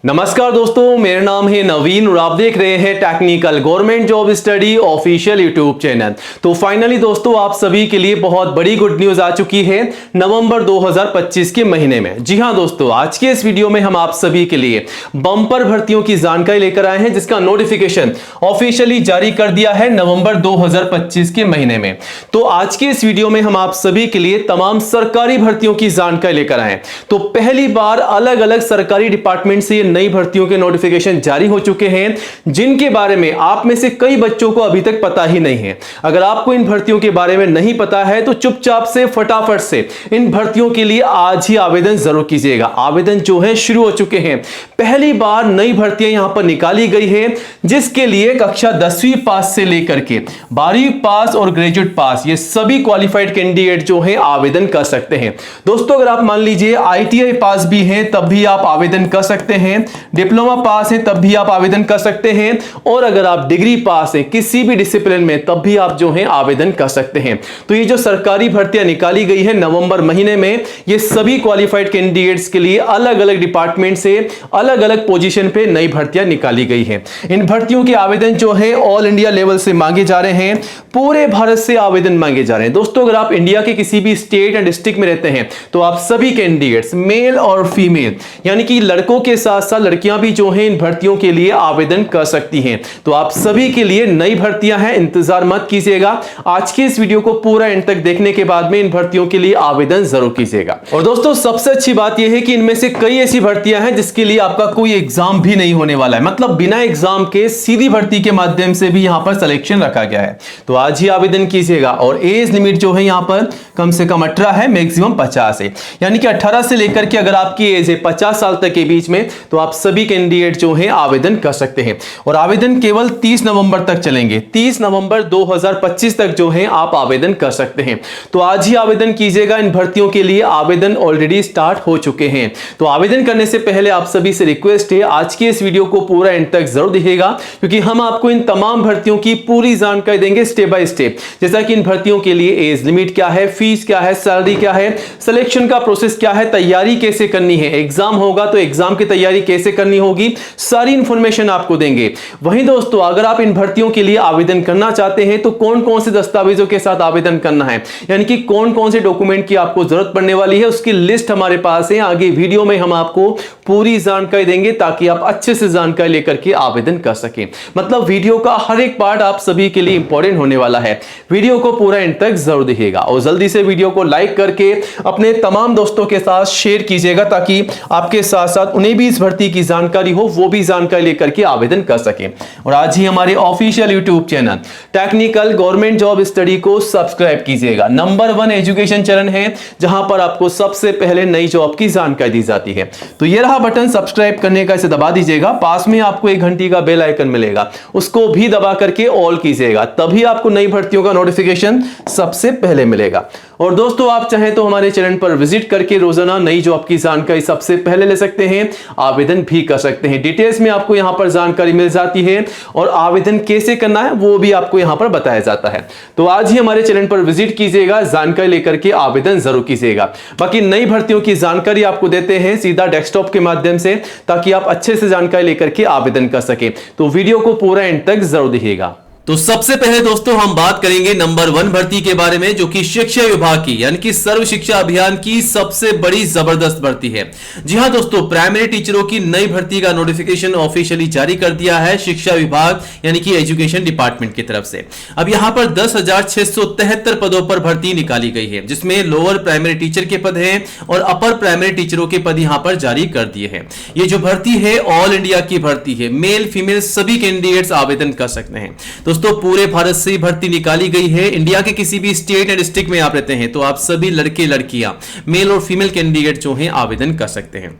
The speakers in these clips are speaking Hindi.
नमस्कार दोस्तों, मेरा नाम है नवीन और आप देख रहे हैं technical government job study official YouTube channel. तो फाइनली दोस्तों, आप सभी के लिए बहुत बड़ी गुड न्यूज आ चुकी है नवंबर 2025 के महीने में। जी हां दोस्तों, आज के इस वीडियो में हम आप सभी के लिए बम्पर भर्तियों की जानकारी लेकर आए हैं, जिसका नोटिफिकेशन ऑफिशियली जारी कर दिया है नवंबर 2025 के महीने में। तो आज के इस वीडियो में हम आप सभी के लिए तमाम सरकारी भर्तियों की जानकारी लेकर आए। तो पहली बार अलग अलग सरकारी डिपार्टमेंट से नई भर्तियों के नोटिफिकेशन जारी हो चुके हैं, जिनके बारे में आप में से कई बच्चों को अभी तक पता ही नहीं है। अगर आपको इन भर्तियों के बारे में नहीं पता है तो चुपचाप से फटाफट से इन भर्तियों के लिए आज ही आवेदन जरूर कीजिएगा। आवेदन जो है शुरू हो चुके हैं। पहली बार नई भर्तियां यहां पर निकाली गई है, जिसके लिए कक्षा 10वीं पास से लेकर के 12वीं पास और ग्रेजुएट पास ये सभी क्वालिफाइड कैंडिडेट जो है आवेदन कर सकते हैं। दोस्तों, अगर आप मान लीजिए ITI पास भी हैं तब भी आप आवेदन कर सकते हैं, डिप्लोमा पास है तब भी आप आवेदन कर सकते हैं, और अगर आप डिग्री पास हैं किसी भी डिसिप्लिन में तब भी आप जो है आवेदन कर सकते हैं। तो ये जो सरकारी भर्तियां निकाली गई है नवंबर महीने में, ये सभी क्वालिफाइड कैंडिडेट्स के लिए अलग अलग डिपार्टमेंट से अलग अलग पोजीशन पे नई भर्तियां निकाली गई है। इन भर्तियों के आवेदन जो है ऑल इंडिया लेवल से मांगे जा रहे हैं, पूरे भारत से आवेदन मांगे जा रहे हैं। दोस्तों, अगर आप इंडिया के किसी भी स्टेट एंड डिस्ट्रिक्ट में रहते हैं तो आप सभी कैंडिडेट्स मेल और फीमेल यानी कि लड़कों के साथ साथ लड़कियां भी जो हैं इन भर्तियों के लिए आवेदन कर सकती हैं। तो आप सभी के लिए नई भर्तियां हैं, इंतजार मत कीजिएगा। आज के इस वीडियो को पूरा एंड तक देखने के बाद में इन भर्तियों के लिए आवेदन जरूर कीजिएगा। और दोस्तों, सबसे अच्छी बात यह है कि इनमें से कई ऐसी भर्तियां हैं जिसके लिए आपका कोई एग्जाम भी नहीं होने वाला है, मतलब बिना एग्जाम के सीधी भर्ती के माध्यम से भी यहां पर सिलेक्शन रखा गया है। तो आज ही आवेदन कीजिएगा। और एज लिमिट जो है यहां पर कम से कम 18 है, मैक्सिमम 50 है, यानी कि 18 से लेकर के अगर आपकी एज है 50 साल तक के बीच में तो आप सभी कैंडिडेट जो है आवेदन कर सकते हैं। और आवेदन केवल 30 नवंबर तक चलेंगे। 30 नवंबर 2025 तक जो है आप आवेदन कर सकते हैं। तो आज ही आवेदन कीजिएगा। इन भर्तियों के लिए आवेदन ऑलरेडी स्टार्ट हो चुके हैं। तो आवेदन करने से पहले आप सभी से रिक्वेस्ट है, आज के इस वीडियो को पूरा एंड तक जरूर देखिएगा, क्योंकि हम आपको इन तमाम भर्तियों की पूरी जानकारी देंगे स्टेप बाय स्टेप। जैसा कि इन भर्तियों के लिए एज लिमिट क्या है, फीस क्या है, सैलरी क्या है, सिलेक्शन का प्रोसेस क्या है, तैयारी कैसे करनी है, एग्जाम होगा तो एग्जाम की तैयारी कैसे करनी होगी, सारी इंफॉर्मेशन आपको देंगे। वहीं दोस्तों, अगर आप इन भर्तियों के लिए आवेदन करना चाहते हैं तो कौन कौन से दस्तावेजों के साथ आवेदन करना है, यानी कि कौन कौन से डॉक्यूमेंट की आपको जरूरत पड़ने वाली है, उसकी लिस्ट हमारे पास है। आगे वीडियो में हम आपको पूरी जानकारी देंगे ताकि आप अच्छे से जानकारी लेकर के आवेदन कर सकें। मतलब वीडियो का हर एक पार्ट आप सभी के लिए इंपॉर्टेंट होने वाला है। वीडियो को पूरा एंड तक जरूर देखिएगा और जल्दी से वीडियो को लाइक करके अपने तमाम दोस्तों के साथ शेयर कीजिएगा, ताकि आपके साथ साथ उन्हें भी इस भर्ती की जानकारी हो, वो भी जानकारी लेकर के आवेदन कर सके। और आज ही हमारे official YouTube channel technical government job study को सब्सक्राइब कीजिएगा। नंबर 1 एजुकेशन चैनल है जहां पर आपको सबसे पहले नई जॉब की जानकारी दी जाती है। तो ये रहा बटन सब्सक्राइब करने का, इसे दबा दीजिएगा। पास में आपको 1 घंटी का बेल आइकन मिलेगा, उसको भी दबा करके ऑल कीजिएगा, तभी आपको नई भर्तियों का नोटिफिकेशन सबसे पहले मिलेगा। और दोस्तों, आप चाहें तो हमारे चैनल पर विजिट करके रोजाना नई जॉब की जानकारी सबसे पहले ले सकते हैं, आवेदन भी कर सकते हैं। डिटेल्स में आपको यहां पर जानकारी मिल जाती है और आवेदन कैसे करना है वो भी आपको यहां पर बताया जाता है। तो आज ही हमारे चैनल पर विजिट कीजिएगा, जानकारी लेकर के आवेदन जरूर कीजिएगा। बाकी नई भर्तियों की जानकारी आपको देते हैं सीधा डेस्कटॉप के माध्यम से, ताकि आप अच्छे से जानकारी लेकर के आवेदन कर सके। तो वीडियो को पूरा एंड तक जरूर देखिएगा। तो सबसे पहले दोस्तों हम बात करेंगे नंबर 1 भर्ती के बारे में, जो कि शिक्षा विभाग की यानी कि सर्व शिक्षा अभियान की सबसे बड़ी जबरदस्त भर्ती है। जी हां दोस्तों, प्राइमरी टीचरों की नई भर्ती का नोटिफिकेशन ऑफिशियली जारी कर दिया है शिक्षा विभाग यानी कि एजुकेशन डिपार्टमेंट की तरफ से। अब यहां पर 10,673 पदों पर भर्ती निकाली गई है, जिसमें लोअर प्राइमरी टीचर के पद हैं और अपर प्राइमरी टीचरों के पद यहां पर जारी कर दिए हैं। ये जो भर्ती है ऑल इंडिया की भर्ती है, मेल फीमेल सभी कैंडिडेट्स आवेदन कर सकते हैं। दोस्तों, पूरे भारत से भर्ती निकाली गई है। इंडिया के किसी भी स्टेट या डिस्ट्रिक्ट में आप रहते हैं तो आप सभी लड़के लड़कियां मेल और फीमेल कैंडिडेट जो हैं आवेदन कर सकते हैं।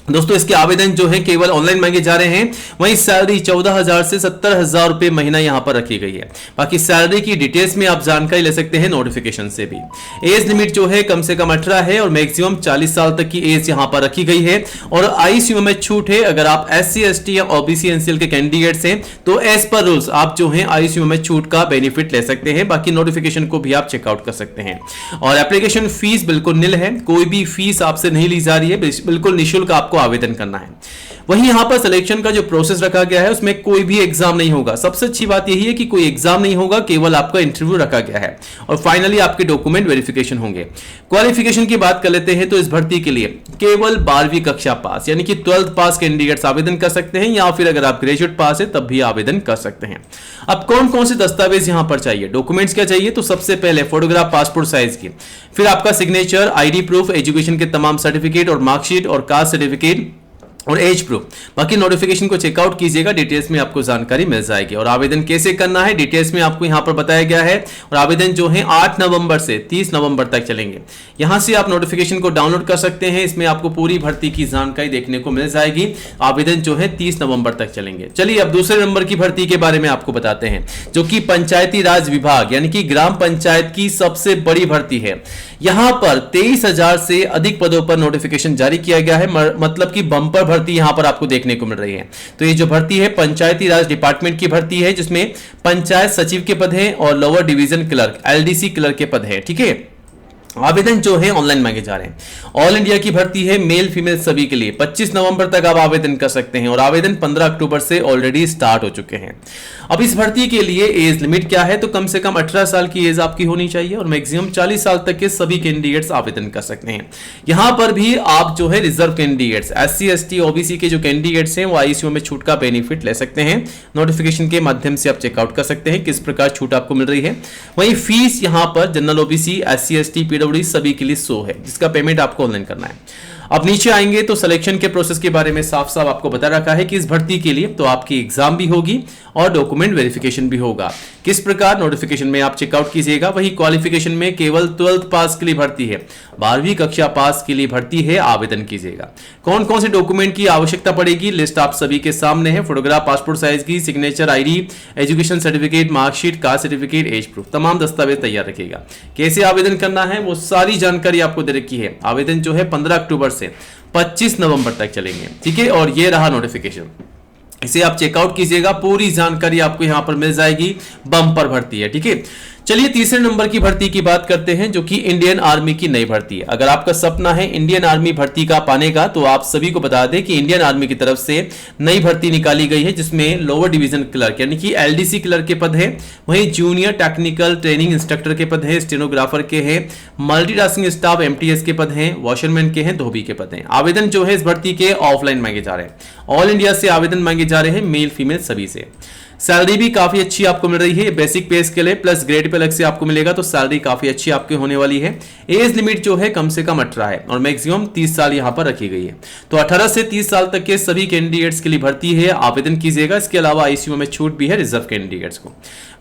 दोस्तों, इसके आवेदन जो है केवल ऑनलाइन मांगे जा रहे हैं। वहीं सैलरी 14,000 से 70,000 रुपए महीना यहां पर रखी गई है। बाकी सैलरी की डिटेल्स में आप जानकारी ले सकते हैं नोटिफिकेशन से भी। एज लिमिट जो है कम से कम 18 है और मैक्सिमम 40 साल तक की एज यहां पर रखी गई है। और आईसीयू में छूट है, अगर आप SC ST या OBC NCL के कैंडिडेट्स हैं तो एज पर रूल्स आप जो है आईसीयू में छूट का बेनिफिट ले सकते हैं। बाकी नोटिफिकेशन को भी आप चेकआउट कर सकते हैं। और एप्लीकेशन फीस बिल्कुल निल है, कोई भी फीस आपसे नहीं ली जा रही है, बिल्कुल निःशुल्क आपको आवेदन करना है। वहीं यहां पर सिलेक्शन का जो प्रोसेस रखा गया है उसमें कोई भी एग्जाम नहीं होगा। सबसे अच्छी बात यही है कि कोई एग्जाम नहीं होगा, केवल आपका इंटरव्यू रखा गया है और फाइनली आपके डॉक्यूमेंट वेरिफिकेशन होंगे। क्वालिफिकेशन की बात कर लेते हैं तो इस भर्ती के लिए केवल 12वीं कक्षा पास यानी कि 12th पास कैंडिडेट्स आवेदन कर सकते हैं, या फिर अगर आप ग्रेजुएट पास है तब भी आवेदन कर सकते हैं। अब कौन कौन से दस्तावेज यहां पर चाहिए, डॉक्यूमेंट्स क्या चाहिए, तो सबसे पहले फोटोग्राफ पासपोर्ट साइज की, फिर आपका सिग्नेचर, आईडी प्रूफ, एजुकेशन के तमाम सर्टिफिकेट और मार्कशीट और कास्ट सर्टिफिकेट और एज प्रूफ। बाकी नोटिफिकेशन को चेकआउट कीजिएगा, डिटेल्स में आपको जानकारी मिल जाएगी। और आवेदन कैसे करना है डिटेल्स में आपको यहां पर बताया गया है। और आवेदन जो है 8 नवंबर से 30 नवंबर तक चलेंगे। यहां से आप नोटिफिकेशन को डाउनलोड कर सकते हैं, इसमें आपको पूरी भर्ती की जानकारी देखने को मिल जाएगी। आवेदन जो है 30 नवंबर तक चलेंगे। चलिए अब दूसरे नंबर की भर्ती के बारे में आपको बताते हैं, जो कि पंचायती राज विभाग यानी कि ग्राम पंचायत की सबसे बड़ी भर्ती है। यहां पर 23,000 से अधिक पदों पर नोटिफिकेशन जारी किया गया है, मतलब कि बंपर भर्ती यहां पर आपको देखने को मिल रही है। तो ये जो भर्ती है पंचायती राज डिपार्टमेंट की भर्ती है, जिसमें पंचायत सचिव के पद हैं और lower division clerk LDC clerk के पद हैं। ठीक है, आवेदन जो है ऑनलाइन मांगे जा रहे हैं। ऑल इंडिया की भर्ती है, मेल फीमेल सभी के लिए। 25 नवंबर तक आप आवेदन कर सकते हैं और आवेदन 15 अक्टूबर से ऑलरेडी स्टार्ट हो चुके हैं। अब इस भर्ती के लिए एज लिमिट क्या है, तो कम से कम 18 साल की एज आपकी होनी चाहिए और मैक्सिमम 40 साल तक के सभी कैंडिडेट्स आवेदन कर सकते हैं। यहां पर भी आप जो है reserve candidates SC ST OBC के जो कैंडिडेट्स हैं वो ICU में छूट का बेनिफिट ले सकते हैं। नोटिफिकेशन के माध्यम से आप चेकआउट कर सकते हैं किस प्रकार छूट आपको मिल रही है। वहीं फीस यहां पर general OBC SC ST PWD सभी के लिए 100 है, जिसका पेमेंट आपको ऑनलाइन करना है। अब नीचे आएंगे तो सिलेक्शन के प्रोसेस के बारे में साफ साफ आपको बता रखा है कि इस भर्ती के लिए तो आपकी एग्जाम भी होगी और डॉक्यूमेंट वेरिफिकेशन भी होगा। किस प्रकार नोटिफिकेशन में आप चेकआउट कीजिएगा। वही क्वालिफिकेशन में केवल 12th पास के लिए भर्ती है, 12वीं कक्षा पास के लिए भर्ती है, आवेदन कीजिएगा। कौन कौन से डॉक्यूमेंट की आवश्यकता पड़ेगी, लिस्ट आप सभी के सामने है। फोटोग्राफ पासपोर्ट साइज की, signature, ID, education certificate, marksheet, caste certificate, age proof, तमाम दस्तावेज तैयार रखिएगा। कैसे आवेदन करना है वो सारी जानकारी आपको दे रखी है। आवेदन जो है 15 अक्टूबर से 25 नवंबर तक चलेंगे। ठीक है, और ये रहा नोटिफिकेशन, इसे आप चेकआउट कीजिएगा, पूरी जानकारी आपको यहां पर मिल जाएगी। बम्पर भर्ती है। ठीक है, चलिए तीसरे नंबर की भर्ती की बात करते हैं, जो कि इंडियन आर्मी की नई भर्ती है। अगर आपका सपना है इंडियन आर्मी भर्ती का पाने का, तो आप सभी को बता दें कि इंडियन आर्मी की तरफ से नई भर्ती निकाली गई है, जिसमें लोअर डिवीजन क्लर्क यानी कि LDC क्लर्क के पद है, वहीं जूनियर टेक्निकल ट्रेनिंग इंस्ट्रक्टर के पद है, स्टेनोग्राफर के हैं, मल्टीटास्किंग स्टाफ MTS के पद हैं, वॉशरमैन के हैं, धोबी के पद हैं। आवेदन जो है इस भर्ती के ऑफलाइन मांगे जा रहे हैं। ऑल इंडिया से आवेदन मांगे जा रहे हैं, मेल फीमेल सभी से। सैलरी भी काफी अच्छी आपको मिल रही है, बेसिक पे स्केल है प्लस ग्रेड पे अलग से आपको मिलेगा, तो सैलरी काफी अच्छी आपकी होने वाली है। एज लिमिट जो है कम से कम 18 है और मैक्सिमम 30 साल यहां पर रखी गई है। तो 18 से 30 साल तक के सभी कैंडिडेट्स के लिए भर्ती है, आवेदन कीजिएगा। इसके अलावा ICU में छूट भी है रिजर्व कैंडिडेट्स को।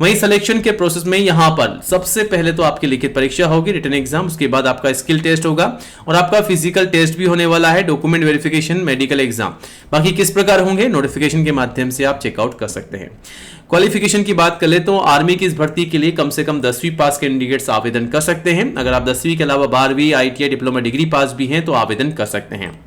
वहीं सिलेक्शन के प्रोसेस में यहां पर सबसे पहले तो आपकी लिखित परीक्षा होगी, रिटन एग्जाम, उसके बाद आपका स्किल टेस्ट होगा और आपका फिजिकल टेस्ट भी होने वाला है, डॉक्यूमेंट वेरिफिकेशन, मेडिकल एग्जाम। बाकी किस प्रकार होंगे नोटिफिकेशन के माध्यम से आप चेकआउट कर सकते हैं। क्वालिफिकेशन की बात कर ले तो आर्मी की इस भर्ती के लिए कम से कम 10वीं पास कैंडिडेट्स आवेदन कर सकते हैं। अगर आप 10वीं के अलावा 12वीं ITI डिप्लोमा डिग्री पास भी हैं तो आवेदन कर सकते हैं।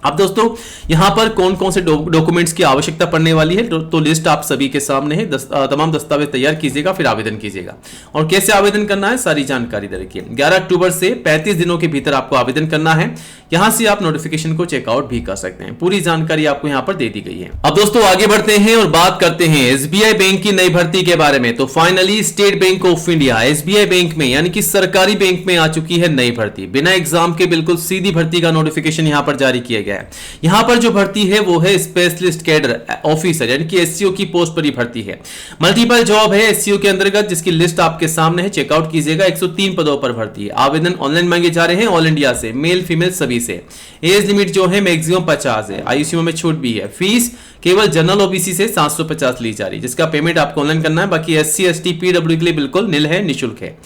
अब दोस्तों यहां पर कौन कौन से डॉक्यूमेंट्स की आवश्यकता पड़ने वाली है, तो लिस्ट आप सभी के सामने है। तमाम दस्तावेज तैयार कीजिएगा, फिर आवेदन कीजिएगा। और कैसे आवेदन करना है सारी जानकारी दे रखी है। 11 अक्टूबर से 35 दिनों के भीतर आपको आवेदन करना है। यहां से आप नोटिफिकेशन को चेकआउट भी कर सकते हैं, पूरी जानकारी आपको यहां पर दे दी गई है। अब दोस्तों आगे बढ़ते हैं और बात करते हैं SBI बैंक की नई भर्ती के बारे में। तो finally state bank of India SBI bank में यानी कि सरकारी बैंक में आ चुकी है नई भर्ती। बिना एग्जाम के बिल्कुल सीधी भर्ती का नोटिफिकेशन यहां पर जारी किया गया है। यहां पर जो भर्ती है वो है स्पेशलिस्ट कैडर ऑफिसर यानी कि SCO की पोस्ट पर ही भर्ती है। मल्टीपल जॉब है SCO के अंतर्गत, जिसकी लिस्ट आपके सामने है, चेकआउट कीजिएगा। 103 पदों पर भर्ती है। आवेदन ऑनलाइन मांगे जा रहे हैं ऑल इंडिया से, मेल फीमेल सभी से। एज लिमिट जो है मैक्सिमम 50 है, ICU में छूट भी है। फीस केवल जनरल OBC से 750 ली जा रही है, जिसका पेमेंट आपको ऑनलाइन करना है। बाकी SC ST PWD के लिए बिल्कुल निल है, निःशुल्क है।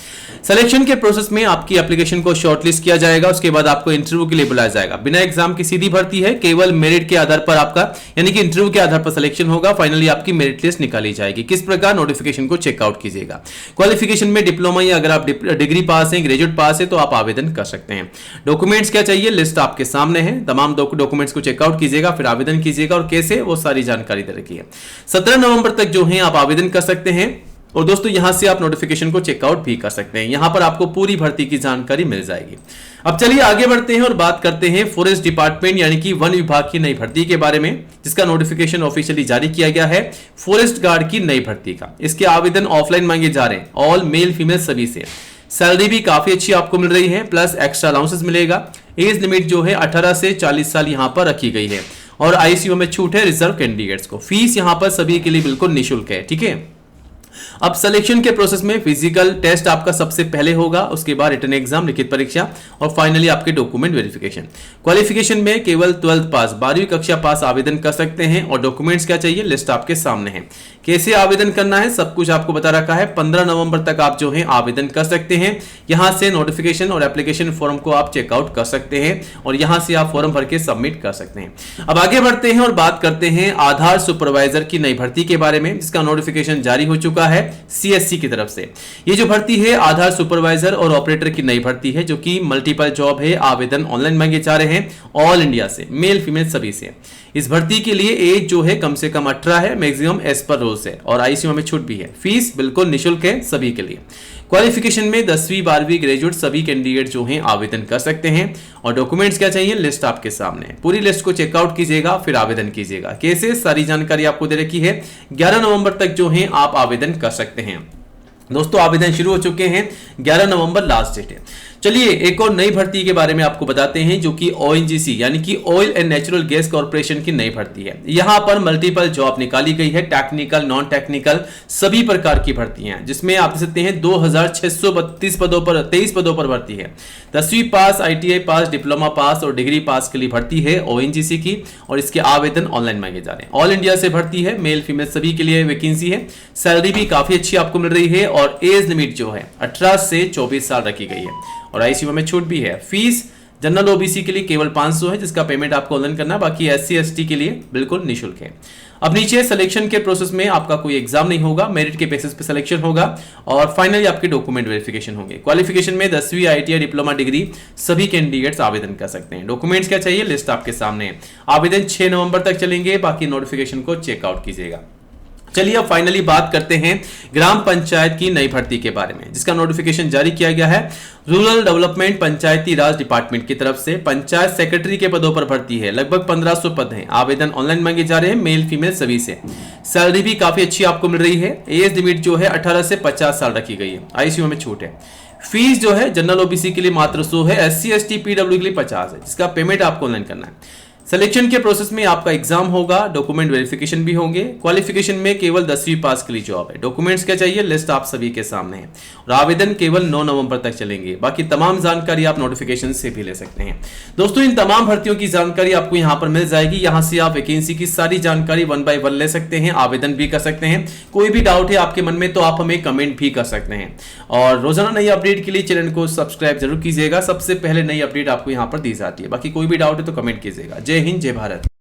सिलेक्शन के प्रोसेस में आपकी एप्लीकेशन को शॉर्टलिस्ट किया जाएगा, उसके बाद आपको इंटरव्यू के लिए बुलाया जाएगा। बिना एग्जाम की सीधी भर्ती है, केवल मेरिट के आधार पर आपका यानी कि इंटरव्यू के आधार पर सिलेक्शन होगा। फाइनली आपकी मेरिट लिस्ट निकाली जाएगी। किस प्रकार नोटिफिकेशन को चेकआउट कीजिएगा। क्वालिफिकेशन में डिप्लोमा या अगर आप डिग्री पास है, ग्रेजुएट पास है तो आप आवेदन कर सकते हैं। डॉक्यूमेंट्स क्या चाहिए, लिस्ट आपके सामने है। तमाम डॉक्यूमेंट्स को चेकआउट कीजिएगा, फिर आवेदन कीजिएगा और कैसे वो सारी जानकारी दे रखी है। 17 नवंबर तक जो है आप आवेदन कर सकते हैं। और दोस्तों यहां से आप नोटिफिकेशन को चेकआउट भी कर सकते हैं। यहां पर आपको पूरी भर्ती की जानकारी मिल जाएगी। अब चलिए आगे बढ़ते हैं और बात करते हैं फॉरेस्ट डिपार्टमेंट यानी कि वन विभाग की नई भर्ती के बारे में, जिसका नोटिफिकेशन ऑफिशियली जारी किया गया है फॉरेस्ट गार्ड की नई भर्ती का। इसके आवेदन ऑफलाइन मांगे जा रहे हैं, ऑल मेल फीमेल सभी से। सैलरी भी काफी अच्छी आपको मिल रही है, प्लस एक्स्ट्रा अलाउंसेस मिलेगा। एज लिमिट जो है 18 से 40 साल यहां पर रखी गई है और आईसीयू में छूट है रिजर्व कैंडिडेट्स को। फीस यहां पर सभी के लिए बिल्कुल निःशुल्क है, ठीक है। अब सिलेक्शन के प्रोसेस में फिजिकल टेस्ट आपका सबसे पहले होगा, उसके बाद रिटन एग्जाम लिखित परीक्षा और फाइनली आपके डॉक्यूमेंट वेरिफिकेशन। क्वालिफिकेशन में केवल 12th पास 12वीं कक्षा पास आवेदन कर सकते हैं और डॉक्यूमेंट्स क्या चाहिए लिस्ट आपके सामने है। कैसे आवेदन करना है सब कुछ आपको बता रखा है। 15 नवंबर तक आप जो है आवेदन कर सकते हैं। यहां से नोटिफिकेशन और एप्लीकेशन फॉर्म को आप चेकआउट कर सकते हैं और यहां से आप फॉर्म भर के सबमिट कर सकते हैं। अब आगे बढ़ते हैं और बात करते हैं आधार सुपरवाइजर की नई भर्ती के बारे में, जिसका नोटिफिकेशन जारी हो चुका है सीएससी की तरफ से। ये जो भर्ती है आधार सुपरवाइजर और ऑपरेटर की नई भर्ती है, जो कि मल्टीपल जॉब है। आवेदन ऑनलाइन मांगे जा रहे हैं ऑल इंडिया से, मेल फीमेल सभी से। इस भर्ती के लिए एज जो है कम से कम 18 है, मैक्सिमम एज पर रूल्स है और आईसीयू में छूट भी है। फीस बिल्कुल निःशुल्क है सभी के लिए। क्वालिफिकेशन में 10वीं 12वीं ग्रेजुएट सभी कैंडिडेट जो हैं आवेदन कर सकते हैं और डॉक्यूमेंट्स क्या चाहिए लिस्ट आपके सामने है। पूरी लिस्ट को चेकआउट कीजिएगा फिर आवेदन कीजिएगा। कैसे सारी जानकारी आपको दे रखी है। 11 नवंबर तक जो है आप आवेदन कर सकते हैं। दोस्तों आवेदन शुरू हो चुके हैं, 11 नवंबर लास्ट डेट है। चलिए एक और नई भर्ती के बारे में आपको बताते हैं, जो कि ओएनजीसी यानी कि oil and natural gas corporation की नई भर्ती है। यहां पर मल्टीपल जॉब निकाली गई है, टेक्निकल नॉन टेक्निकल सभी प्रकार की भर्तियां हैं, जिसमें आप देख सकते हैं 2632 पदों पर 23 पदों पर भर्ती है। 10वीं पास, आईटीआई पास, डिप्लोमा पास और डिग्री पास के लिए भर्ती है ओएनजीसी की और इसके आवेदन ऑनलाइन मांगे जा रहे हैं। ऑल इंडिया से भर्ती है, मेल फीमेल सभी के लिए वैकेंसी है। सैलरी भी काफी अच्छी आपको मिल रही है और एज लिमिट जो है 18 से 24 साल रखी गई है और आईसीयू में छूट भी है। फीस जनरल ओबीसी के लिए केवल 500 है, जिसका पेमेंट आपको ऑनलाइन करना है। बाकी एससी एसटी के लिए बिल्कुल निःशुल्क है। अब नीचे सिलेक्शन के प्रोसेस में आपका कोई एग्जाम नहीं होगा, मेरिट के बेसिस पे सिलेक्शन होगा और फाइनली आपके डॉक्यूमेंट वेरिफिकेशन होंगे। क्वालिफिकेशन में 10वीं आईटीआई डिप्लोमा डिग्री सभी कैंडिडेट्स आवेदन कर सकते हैं। डॉक्यूमेंट्स क्या चाहिए लिस्ट आपके सामने है। आवेदन 6 नवंबर तक चलेंगे, बाकी नोटिफिकेशन को चेकआउट कीजिएगा। चलिए अब फाइनली बात करते हैं ग्राम पंचायत की नई भर्ती के बारे में, जिसका नोटिफिकेशन जारी किया गया है रूरल डेवलपमेंट पंचायती राज डिपार्टमेंट की तरफ से। पंचायत सेक्रेटरी के पदों पर भर्ती है, लगभग 1500 पद हैं। आवेदन ऑनलाइन मांगे जा रहे हैं, मेल फीमेल सभी से। सैलरी भी काफी अच्छी आपको मिल रही है। एज लिमिट जो है 18 से 50 साल रखी गई है, आईसीयू में छूट है। फीस जो है जनरल ओबीसी के लिए मात्र 100 है, एससी एसटी पीडब्ल्यू के लिए 50 है, जिसका पेमेंट आपको ऑनलाइन करना है। सिलेक्शन के प्रोसेस में आपका एग्जाम होगा, डॉक्यूमेंट वेरिफिकेशन भी होंगे। क्वालिफिकेशन में केवल 10वीं पास के लिए जॉब है। डॉक्यूमेंट्स क्या चाहिए लिस्ट आप सभी के सामने है और आवेदन केवल 9 नवंबर तक चलेंगे। बाकी तमाम जानकारी आप नोटिफिकेशन से भी ले सकते हैं। दोस्तों इन तमाम भर्तियों की जानकारी आपको यहां पर मिल जाएगी। यहां से आप वैकेंसी की सारी जानकारी 1 बाय 1 ले सकते हैं, आवेदन भी कर सकते हैं। कोई भी डाउट है आपके मन में तो आप हमें कमेंट भी कर सकते हैं और रोजाना नई अपडेट के लिए चैनल को सब्सक्राइब जरूर कीजिएगा। सबसे पहले नई अपडेट आपको यहां पर दी जाती है। बाकी कोई भी डाउट है तो कमेंट कीजिएगा। जय हिंद, जय भारत।